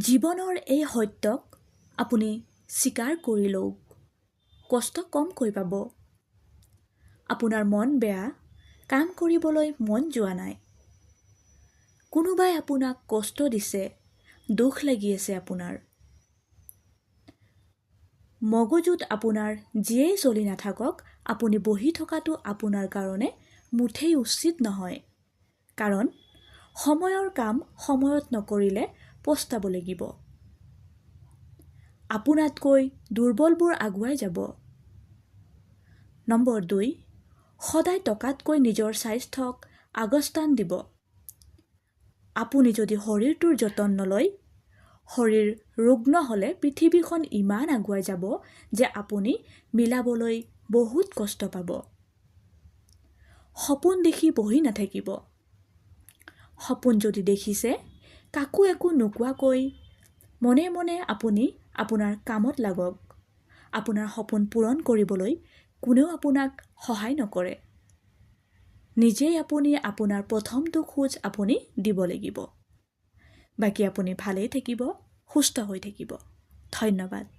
জীৱনৰ এই সত্যক আপুনি স্বীকাৰ কৰি লওক, কষ্ট কমকৈ পাব। আপোনাৰ মন বেয়া, কাম কৰিবলৈ মন যোৱা নাই। কোনোবাই আপোনাক কষ্ট দিছে, দুখ লাগি আছে আপোনাৰ। মগজুত আপোনাৰ যিয়েই চলি নাথাকক, আপুনি বহি থকাটো আপোনাৰ কাৰণে মুঠেই উচিত নহয়। কাৰণ সময়ৰ কাম সময়ত নকৰিলে পস্তাব লাগিব। আপোনাতকৈ দুৰ্বলবোৰ আগুৱাই যাব। নম্বৰ 2, সদায় টকাতকৈ নিজৰ স্বাস্থ্যক আগস্থান দিব। আপুনি যদি শৰীৰটোৰ যতন নলয়, শৰীৰ ৰুগ্ন হ'লে পৃথিৱীখন ইমান আগুৱাই যাব যে আপুনি মিলাবলৈ বহুত কষ্ট পাব। সপোন দেখি বহি নাথাকিব। সপোন যদি দেখিছে, কাকো একো নোকোৱাকৈ মনে মনে আপুনি আপোনাৰ কামত লাগক। আপোনাৰ সপোন পূৰণ কৰিবলৈ কোনেও আপোনাক সহায় নকৰে। নিজেই আপুনি আপোনাৰ প্ৰথমটো খোজ আপুনি দিব লাগিব। বাকী আপুনি ভালেই থাকিব, সুস্থ হৈ থাকিব। ধন্যবাদ।